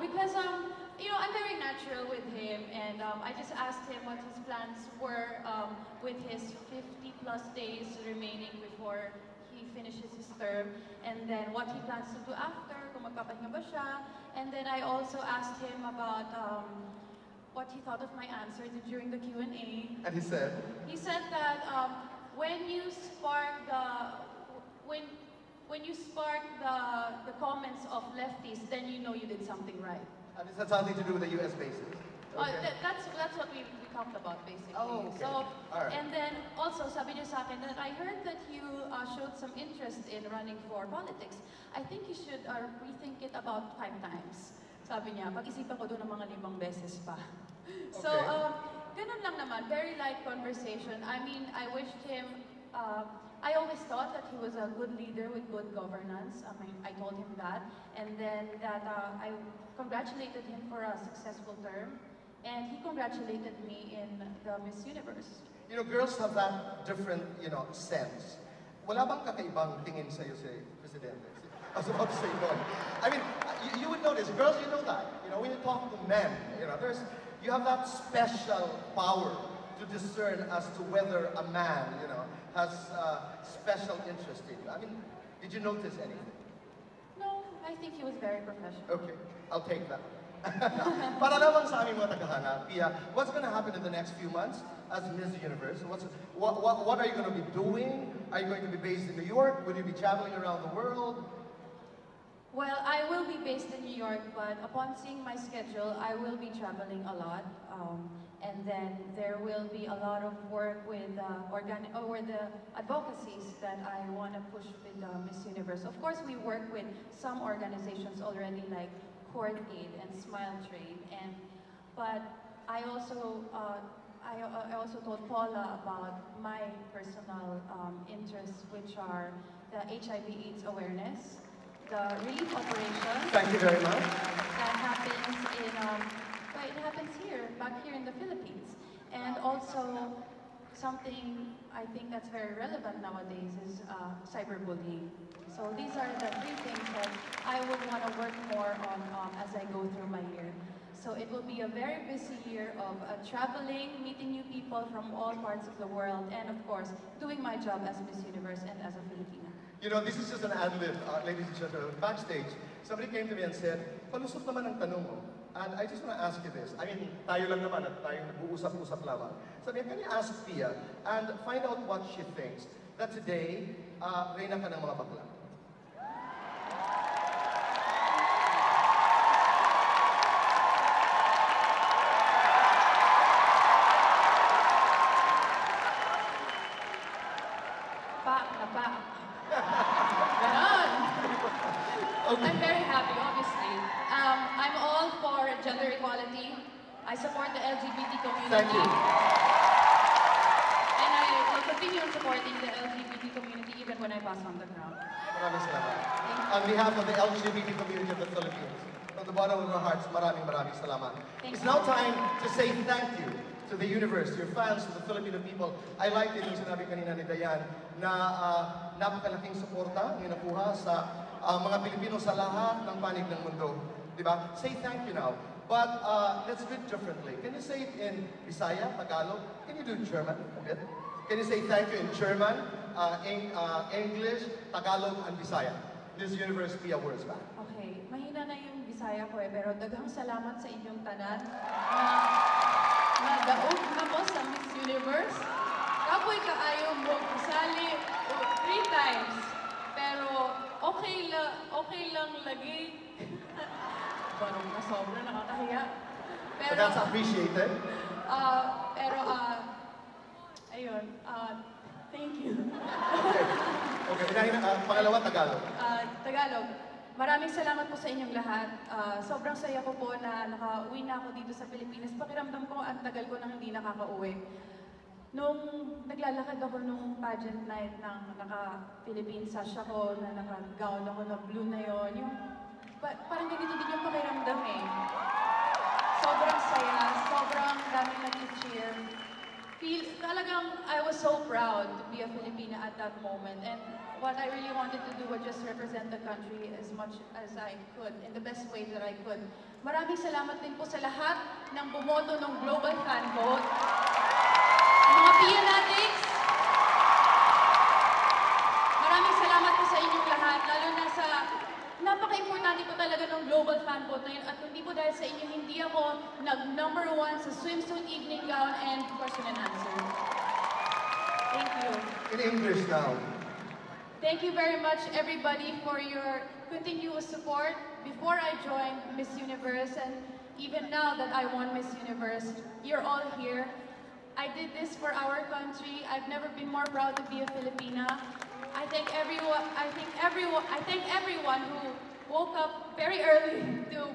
because you know, I'm very natural with him, and I just asked him what his plans were with his 50+ days remaining before he finishes his term, and then what he plans to do after, kung magpapahinga ba siya, and then I also asked him about what he thought of my answer during the Q&A. And he said? He said that when you spark the comments of lefties, then you know you did something right. And this has something to do with the U.S. bases. Okay. That's what we talked about basically. Oh, okay. So, right. And then also sabi niya sa akin that I heard that you showed some interest in running for politics. I think you should rethink it about 5 times. Sabi niya, pag-isipan ko doon ng mga 5 beses pa. So, ganun lang naman, very light conversation. I mean, I wished him, I always thought that he was a good leader with good governance. I mean, I told him that. And then that I congratulated him for a successful term. And he congratulated me in the Miss Universe. You know, girls have that different, you know, sense. Wala bang kakaibang tingin sa'yo si Presidente? I was about to say no. I mean, you would notice, girls, you know that. You know, when you talk to men, you know, you have that special power to discern as to whether a man, you know, has special interest in you. I mean, did you notice anything? No, I think he was very professional. Okay, I'll take that. Para naman sa aming mga tagahanga, Pia, what's going to happen in the next few months as Miss Universe? What are you going to be doing? Are you going to be based in New York? Will you be traveling around the world? Well, I will be based in New York, but upon seeing my schedule, I will be traveling a lot. And then there will be a lot of work with the advocacies that I want to push with Miss Universe. Of course, we work with some organizations already, like Court Aid and Smile Trade, but I also told Paula about my personal interests, which are the HIV/AIDS awareness, the relief operation. Thank you very much. That happens in it happens back here in the Philippines, and also something I think that's very relevant nowadays is cyberbullying. So these are the 3 things that I would want to work more on as I go through my year. So it will be a very busy year of traveling, meeting new people from all parts of the world, and of course, doing my job as Miss Universe and as a Filipina. You know, this is just an ad-lib, ladies and gentlemen. Backstage, somebody came to me and said, palusot naman ang tanong mo. And I just want to ask you this. I mean, tayo lang naman at tayo nag-uusap-usap lamang. Sabi, can you ask Pia and find out what she thinks that today, reyna ka ng mga bakla? Ganon! Okay. I'm very happy, obviously. I'm all for gender equality. I support the LGBT community. Thank you. And I will continue supporting the LGBT community even when I pass on the ground. Maraming salamat. On behalf of the LGBT community of the Philippines, from the bottom of our hearts, maraming salamat. It's now time to say thank you to the universe, to your fans, to the Filipino people. I like din yung sinabi kanina ni Dayan na napakalaking suporta yung nakuha sa mga Pilipino sa lahat ng panig ng mundo. Diba? Say thank you now. But let's do it differently. Can you say it in Bisaya, Tagalog? Can you do German a bit? Can you say thank you in German, English, Tagalog, and Bisaya? This Universe Pia words back. Okay. Mahina na yung Bisaya ko pero daghang salamat sa inyong tanan. Nadaog na mo sa Miss Universe. Kapoy kaayo mo kasali 3 times. Pero okay lang lagi. Parang nasobra, nakakahiya. But that's appreciated. Ayun, thank you. Okay, pangalawa, Tagalog. Tagalog. Maraming salamat po sa inyong lahat. Sobrang saya ko po na nakauwi na ako dito sa Pilipinas. Pakiramdam ko ang tagal ko nang hindi nakakauwi. Nung naglalakad ako nung pageant night ng naka-Philippine sash ako, na naka-gown ako na blue na yon, yung parang ganito din yung pakiramdam eh. Sobrang saya, sobrang daming nag-cheer. Talagang, I was so proud to be a Filipina at that moment. And what what I really wanted to do was just represent the country as much as I could, in the best way that I could. Maraming salamat din po sa lahat ng bumoto ng Global Fan Vote. Mga Pianatics, maraming salamat po sa inyong lahat, lalo na sa napaka-importante po talaga ng Global Fan Vote na yun. At hindi po dahil sa inyo, hindi ako nag-number 1 sa swimsuit, evening gown, and question and answer. Thank you. In English now. Thank you very much, everybody, for your continuous support. Before I joined Miss Universe, and even now that I won Miss Universe, you're all here. I did this for our country. I've never been more proud to be a Filipina. I thank everyone who woke up very early to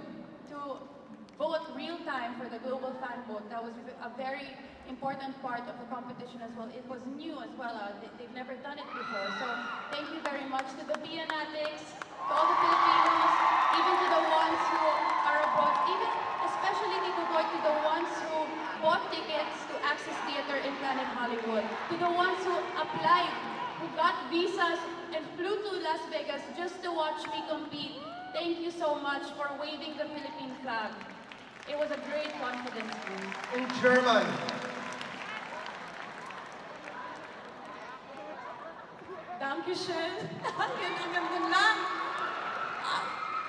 vote real time for the Global Fan Vote. That was a very important part of the competition as well. It was new as well. They've never done it before. So thank you very much to the Pianatics, to all the Filipinos, even to the ones who are abroad, even especially Tito Boy, to the ones who bought tickets to Access Theater in Planet Hollywood, to the ones who applied, who got visas and flew to Las Vegas just to watch me compete. Thank you so much for waving the Philippine flag. It was a great confidence boost. In German. Dankeschön. Ang ganda lang.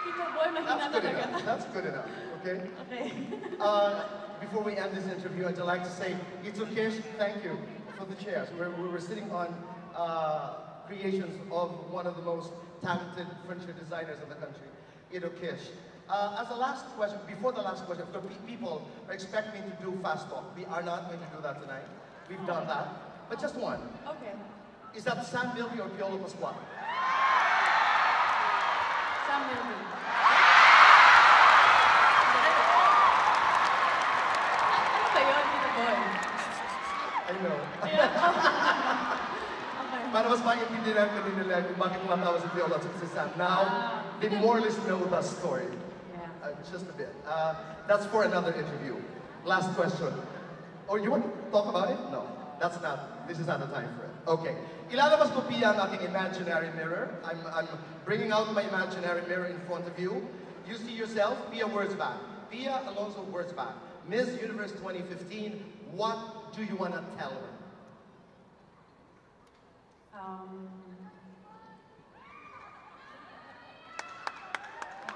Tito Boy, mahina talaga. That's good enough, okay? Okay. Before we end this interview, I'd like to say, Ito Kish, thank you for the chairs. We were sitting on creations of one of the most talented furniture designers in the country, Ito Kish. As a last question, before the last question, people are expecting me to do fast talk. We are not going to do that tonight. We've done that. But just one. Okay. Is that Sam Milby or Piolo Pascual? Sam Milby. Ano ba yun, Tito Boy? I know. Okay. Para mas maintindihan ko din nila kung bakit matawa si Piolo at si Sam. Now, they more or less know the story. Yeah. Just a bit. That's for another interview. Last question. Or you want to talk about it? No, that's not. This is not the time for it. Okay. Ilalabas ko Pia ang aking imaginary mirror. I'm bringing out my imaginary mirror in front of you. You see yourself, Pia Wurzbach. Pia Alonso Wurzbach. Miss Universe 2015. What do you want to tell her?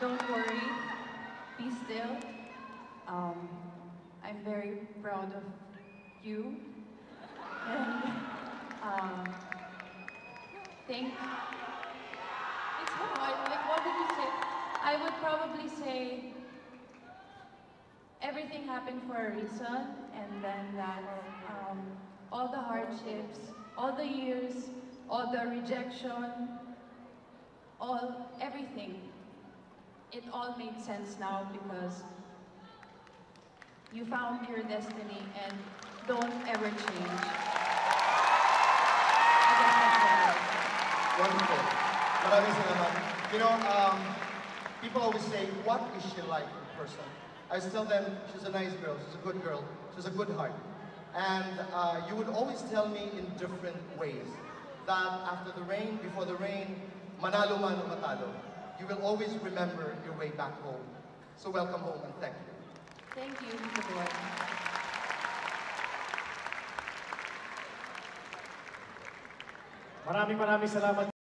Don't worry, be still. I'm very proud of you. And it's hard. Like, what would you say? I would probably say everything happened for a reason, and then that all the hardships, all the years, all the rejection, everything, it all made sense now because you found your destiny and don't ever change. I guess that's what it is. Wonderful. Maraming salamat. You know, people always say, what is she like in person? I tell them, she's a nice girl, she's a good girl, she's a good heart. And you would always tell me in different ways that after the rain, before the rain, manalo man o matalo, you will always remember your way back home. So welcome home and thank you. Thank you, Mr. Boy. Maraming salamat.